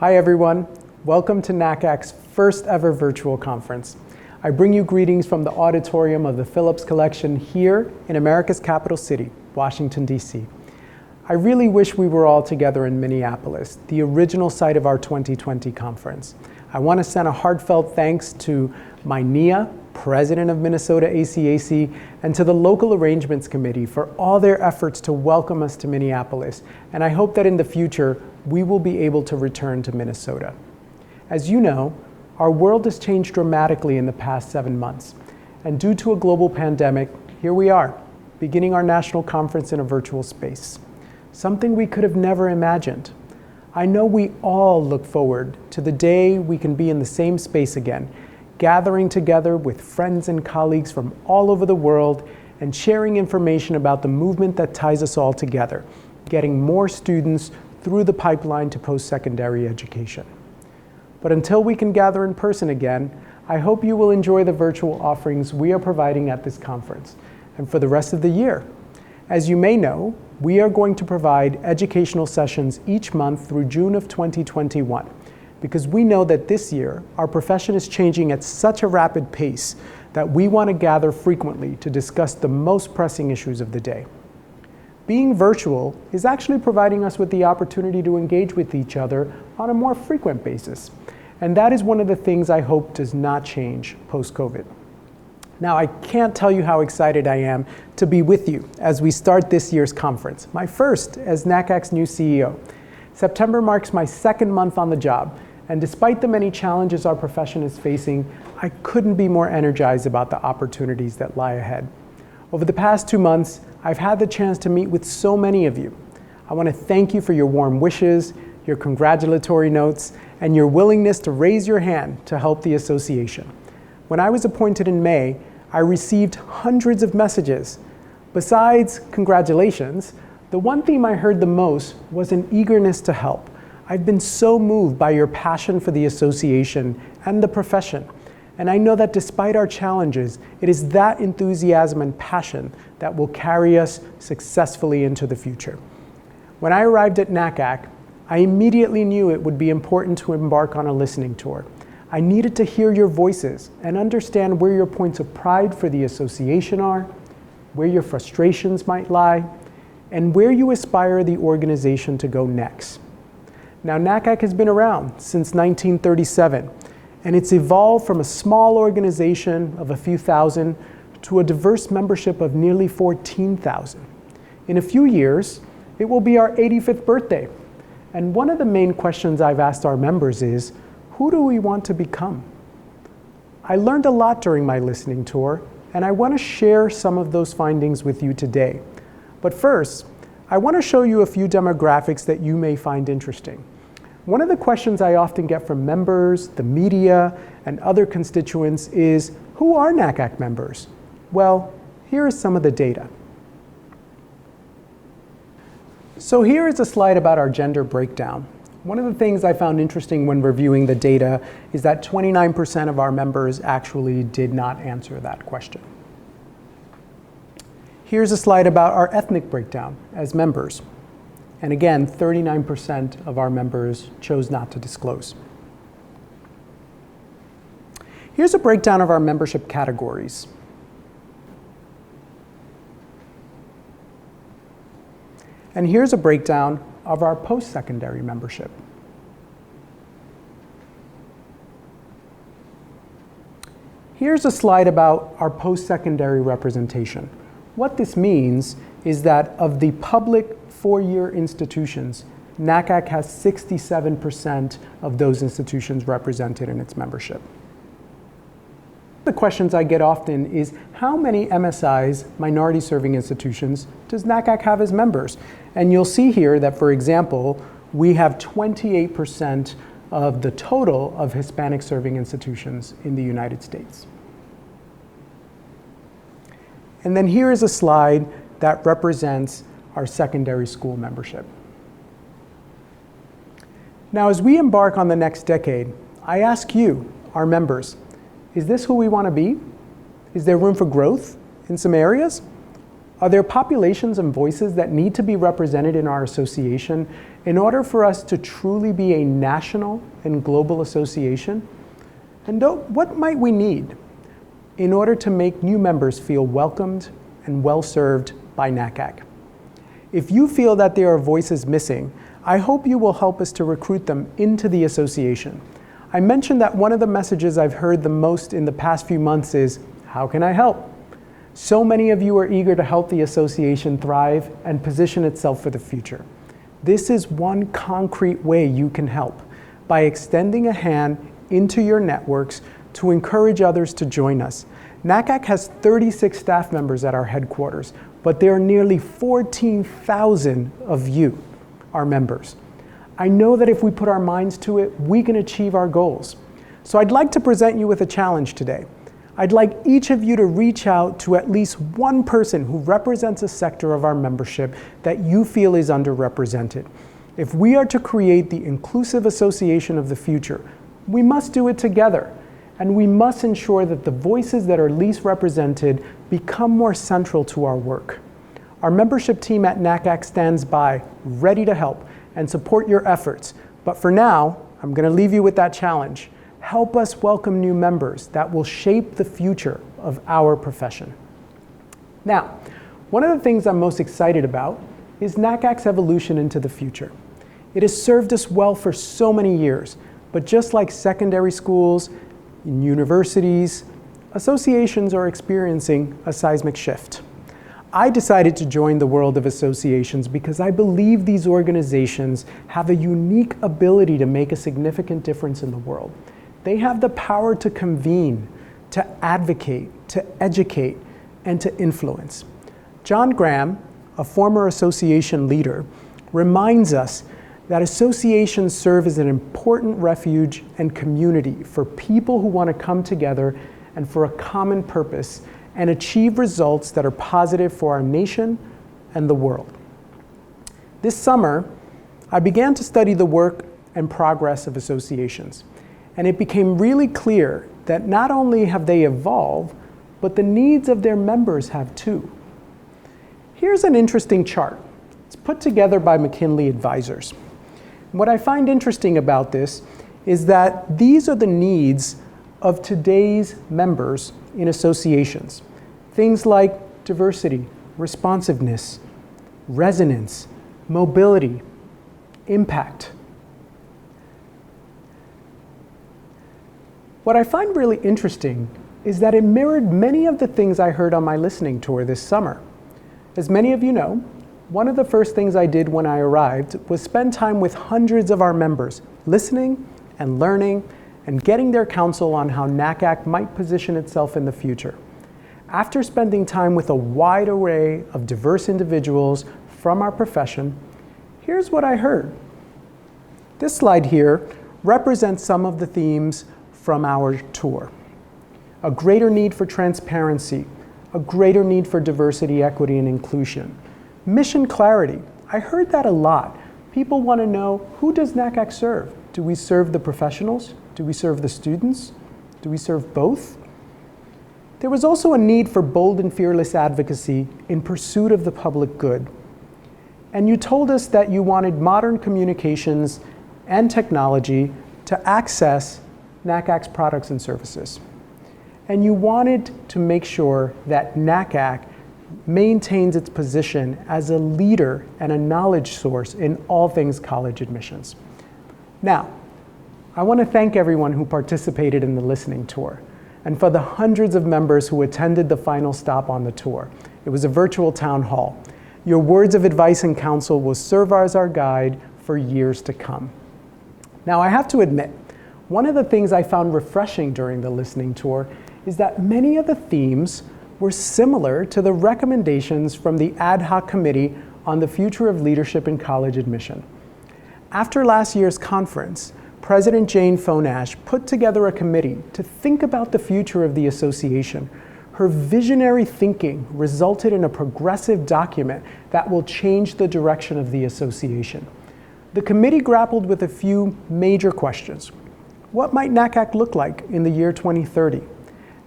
Hi everyone, welcome to NACAC's first ever virtual conference. I bring you greetings from the auditorium of the Phillips Collection here in America's capital city, Washington, D.C. I really wish we were all together in Minneapolis, the original site of our 2020 conference. I want to send a heartfelt thanks to my NIA, President of Minnesota ACAC, and to the Local Arrangements Committee for all their efforts to welcome us to Minneapolis, and I hope that in the future we will be able to return to Minnesota. As you know, our world has changed dramatically in the past 7 months, and due to a global pandemic, here we are, beginning our national conference in a virtual space, something we could have never imagined. I know we all look forward to the day we can be in the same space again, gathering together with friends and colleagues from all over the world and sharing information about the movement that ties us all together, getting more students through the pipeline to post-secondary education. But until we can gather in person again, I hope you will enjoy the virtual offerings we are providing at this conference and for the rest of the year. As you may know, we are going to provide educational sessions each month through June of 2021. Because we know that this year, our profession is changing at such a rapid pace that we want to gather frequently to discuss the most pressing issues of the day. Being virtual is actually providing us with the opportunity to engage with each other on a more frequent basis. And that is one of the things I hope does not change post-COVID. Now, I can't tell you how excited I am to be with you as we start this year's conference, my first as NACAC's new CEO. September marks my second month on the job. And despite the many challenges our profession is facing, I couldn't be more energized about the opportunities that lie ahead. Over the past 2 months, I've had the chance to meet with so many of you. I want to thank you for your warm wishes, your congratulatory notes, and your willingness to raise your hand to help the association. When I was appointed in May, I received hundreds of messages. Besides congratulations, the one theme I heard the most was an eagerness to help. I've been so moved by your passion for the association and the profession. And I know that despite our challenges, it is that enthusiasm and passion that will carry us successfully into the future. When I arrived at NACAC, I immediately knew it would be important to embark on a listening tour. I needed to hear your voices and understand where your points of pride for the association are, where your frustrations might lie, and where you aspire the organization to go next. Now, NACAC has been around since 1937, and it's evolved from a small organization of a few thousand to a diverse membership of nearly 14,000. In a few years, it will be our 85th birthday. And one of the main questions I've asked our members is, who do we want to become? I learned a lot during my listening tour, and I want to share some of those findings with you today. But first, I want to show you a few demographics that you may find interesting. One of the questions I often get from members, the media, and other constituents is, who are NACAC members? Well, here is some of the data. So here is a slide about our gender breakdown. One of the things I found interesting when reviewing the data is that 29% of our members actually did not answer that question. Here's a slide about our ethnic breakdown as members. And again, 39% of our members chose not to disclose. Here's a breakdown of our membership categories. And here's a breakdown of our post-secondary membership. Here's a slide about our post-secondary representation. What this means is that of the public four-year institutions, NACAC has 67% of those institutions represented in its membership. The questions I get often is, how many MSIs, minority serving institutions, does NACAC have as members? And you'll see here that, for example, we have 28% of the total of Hispanic serving institutions in the United States. And then here is a slide that represents our secondary school membership. Now, as we embark on the next decade, I ask you, our members, is this who we want to be? Is there room for growth in some areas? Are there populations and voices that need to be represented in our association in order for us to truly be a national and global association? And what might we need in order to make new members feel welcomed and well-served by NACAC? If you feel that there are voices missing, I hope you will help us to recruit them into the association. I mentioned that one of the messages I've heard the most in the past few months is, how can I help? So many of you are eager to help the association thrive and position itself for the future. This is one concrete way you can help, by extending a hand into your networks to encourage others to join us. NACAC has 36 staff members at our headquarters, but there are nearly 14,000 of you, our members. I know that if we put our minds to it, we can achieve our goals. So I'd like to present you with a challenge today. I'd like each of you to reach out to at least one person who represents a sector of our membership that you feel is underrepresented. If we are to create the inclusive association of the future, we must do it together. And we must ensure that the voices that are least represented become more central to our work. Our membership team at NACAC stands by, ready to help and support your efforts. But for now, I'm going to leave you with that challenge. Help us welcome new members that will shape the future of our profession. Now, one of the things I'm most excited about is NACAC's evolution into the future. It has served us well for so many years, but just like secondary schools and universities, associations are experiencing a seismic shift. I decided to join the world of associations because I believe these organizations have a unique ability to make a significant difference in the world. They have the power to convene, to advocate, to educate, and to influence. John Graham, a former association leader, reminds us that associations serve as an important refuge and community for people who want to come together and for a common purpose and achieve results that are positive for our nation and the world. This summer, I began to study the work and progress of associations, and it became really clear that not only have they evolved, but the needs of their members have too. Here's an interesting chart. It's put together by McKinley Advisors. What I find interesting about this is that these are the needs of today's members in associations. Things like diversity, responsiveness, resonance, mobility, impact. What I find really interesting is that it mirrored many of the things I heard on my listening tour this summer. As many of you know, one of the first things I did when I arrived was spend time with hundreds of our members, listening and learning and getting their counsel on how NACAC might position itself in the future. After spending time with a wide array of diverse individuals from our profession, here's what I heard. This slide here represents some of the themes from our tour. A greater need for transparency, a greater need for diversity, equity, and inclusion. Mission clarity. I heard that a lot. People want to know, who does NACAC serve? Do we serve the professionals? Do we serve the students? Do we serve both? There was also a need for bold and fearless advocacy in pursuit of the public good. And you told us that you wanted modern communications and technology to access NACAC's products and services. And you wanted to make sure that NACAC maintains its position as a leader and a knowledge source in all things college admissions. Now, I want to thank everyone who participated in the listening tour, and for the hundreds of members who attended the final stop on the tour. It was a virtual town hall. Your words of advice and counsel will serve as our guide for years to come. Now, I have to admit, one of the things I found refreshing during the listening tour is that many of the themes were similar to the recommendations from the Hoc Committee on the Future of Leadership in College Admission. After last year's conference, President Jane Fonash put together a committee to think about the future of the association. Her visionary thinking resulted in a progressive document that will change the direction of the association. The committee grappled with a few major questions. What might NACAC look like in the year 2030?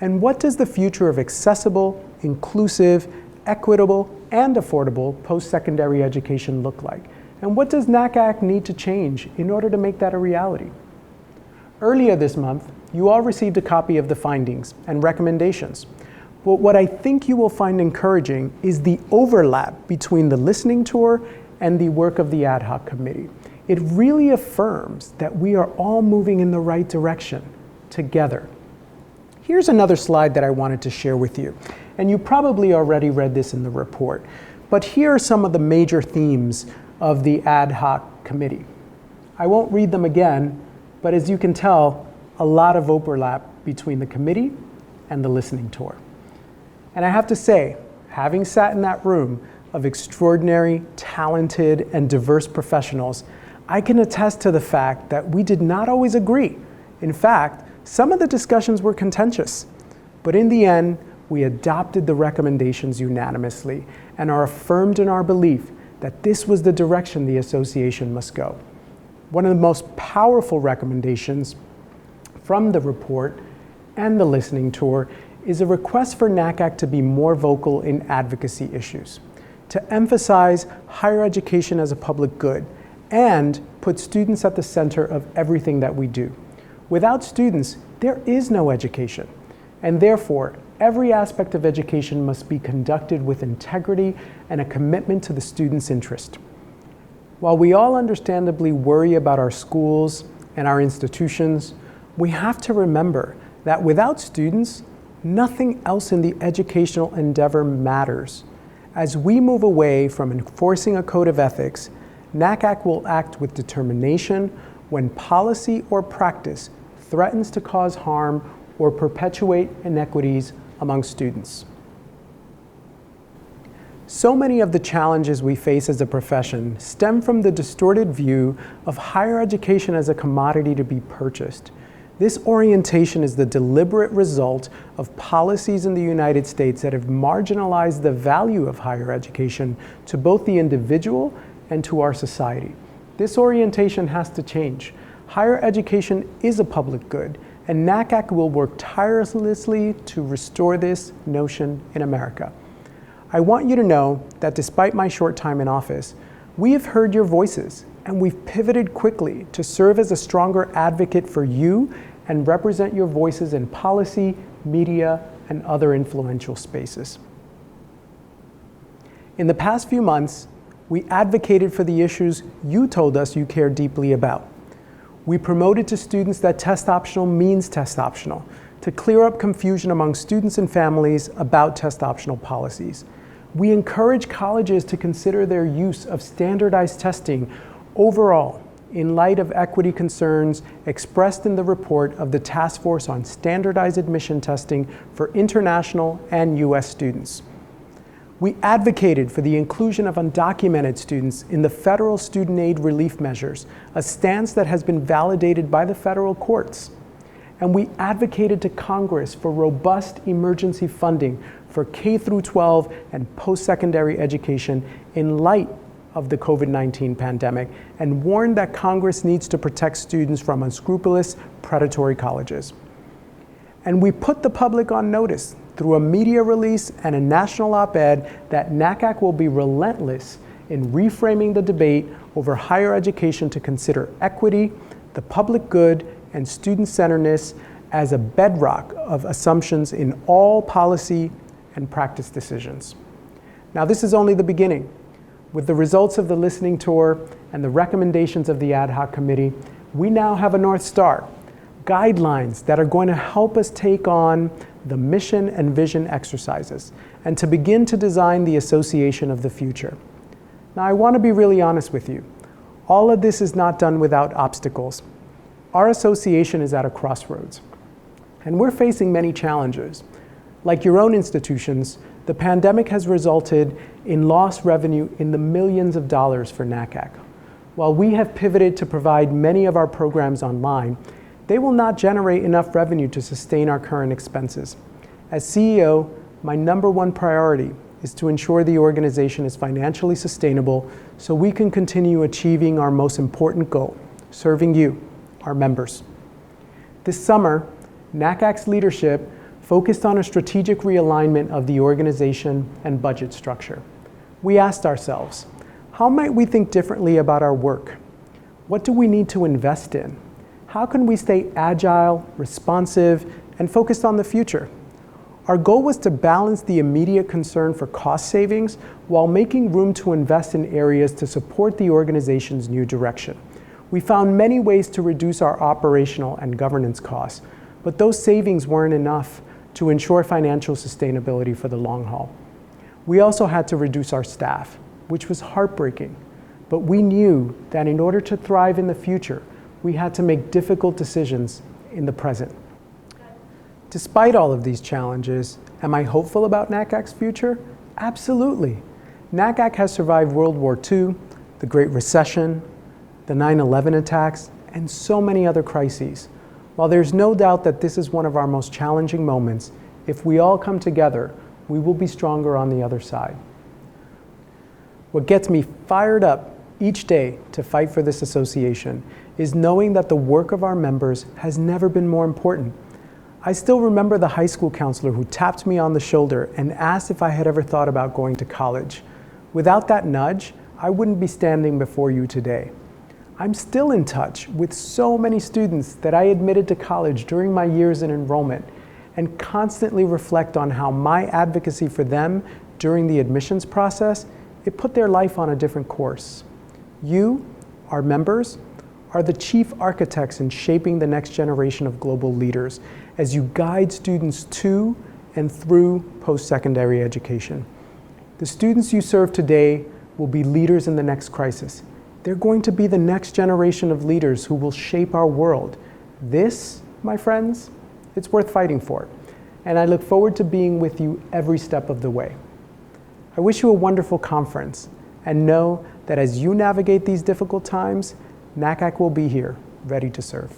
And what does the future of accessible, inclusive, equitable, and affordable post-secondary education look like? And what does NACAC need to change in order to make that a reality? Earlier this month, you all received a copy of the findings and recommendations. But what I think you will find encouraging is the overlap between the listening tour and the work of the Ad Hoc Committee. It really affirms that we are all moving in the right direction together. Here's another slide that I wanted to share with you. And you probably already read this in the report. But here are some of the major themes of the Ad Hoc Committee. I won't read them again, but as you can tell, a lot of overlap between the committee and the listening tour. And I have to say, having sat in that room of extraordinary, talented, and diverse professionals, I can attest to the fact that we did not always agree. In fact, some of the discussions were contentious. But in the end, we adopted the recommendations unanimously and are affirmed in our belief that this was the direction the association must go. One of the most powerful recommendations from the report and the listening tour is a request for NACAC to be more vocal in advocacy issues, to emphasize higher education as a public good, and put students at the center of everything that we do. Without students, there is no education, and therefore, every aspect of education must be conducted with integrity and a commitment to the student's interest. While we all understandably worry about our schools and our institutions, we have to remember that without students, nothing else in the educational endeavor matters. As we move away from enforcing a code of ethics, NACAC will act with determination when policy or practice threatens to cause harm or perpetuate inequities among students. So many of the challenges we face as a profession stem from the distorted view of higher education as a commodity to be purchased. This orientation is the deliberate result of policies in the United States that have marginalized the value of higher education to both the individual and to our society. This orientation has to change. Higher education is a public good, and NACAC will work tirelessly to restore this notion in America. I want you to know that despite my short time in office, we have heard your voices, and we've pivoted quickly to serve as a stronger advocate for you and represent your voices in policy, media, and other influential spaces. In the past few months, we advocated for the issues you told us you care deeply about. We promoted to students that test optional means test optional, to clear up confusion among students and families about test optional policies. We encourage colleges to consider their use of standardized testing overall in light of equity concerns expressed in the report of the Task Force on Standardized Admission Testing for international and US students. We advocated for the inclusion of undocumented students in the federal student aid relief measures, a stance that has been validated by the federal courts. And we advocated to Congress for robust emergency funding for K-12 and post-secondary education in light of the COVID-19 pandemic, and warned that Congress needs to protect students from unscrupulous, predatory colleges. And we put the public on notice through a media release and a national op-ed that NACAC will be relentless in reframing the debate over higher education to consider equity, the public good, and student-centeredness as a bedrock of assumptions in all policy and practice decisions. Now, this is only the beginning. With the results of the listening tour and the recommendations of the Ad Hoc Committee, we now have a North Star, guidelines that are going to help us take on the mission and vision exercises and to begin to design the association of the future. Now, I want to be really honest with you. All of this is not done without obstacles. Our association is at a crossroads, and we're facing many challenges. Like your own institutions, the pandemic has resulted in lost revenue in the millions of dollars for NACAC. While we have pivoted to provide many of our programs online, they will not generate enough revenue to sustain our current expenses. As CEO, my #1 priority is to ensure the organization is financially sustainable so we can continue achieving our most important goal, serving you, our members. This summer, NACAC's leadership focused on a strategic realignment of the organization and budget structure. We asked ourselves, how might we think differently about our work? What do we need to invest in? How can we stay agile, responsive, and focused on the future? Our goal was to balance the immediate concern for cost savings while making room to invest in areas to support the organization's new direction. We found many ways to reduce our operational and governance costs, but those savings weren't enough to ensure financial sustainability for the long haul. We also had to reduce our staff, which was heartbreaking, but we knew that in order to thrive in the future, we had to make difficult decisions in the present. Despite all of these challenges, am I hopeful about NACAC's future? Absolutely. NACAC has survived World War II, the Great Recession, the 9/11 attacks, and so many other crises. While there's no doubt that this is one of our most challenging moments, if we all come together, we will be stronger on the other side. What gets me fired up each day to fight for this association is knowing that the work of our members has never been more important. I still remember the high school counselor who tapped me on the shoulder and asked if I had ever thought about going to college. Without that nudge, I wouldn't be standing before you today. I'm still in touch with so many students that I admitted to college during my years in enrollment and constantly reflect on how my advocacy for them during the admissions process, it put their life on a different course. You, our members, are the chief architects in shaping the next generation of global leaders as you guide students to and through post-secondary education. The students you serve today will be leaders in the next crisis. They're going to be the next generation of leaders who will shape our world. This, my friends, it's worth fighting for. And I look forward to being with you every step of the way. I wish you a wonderful conference and know that as you navigate these difficult times, NACAC will be here, ready to serve.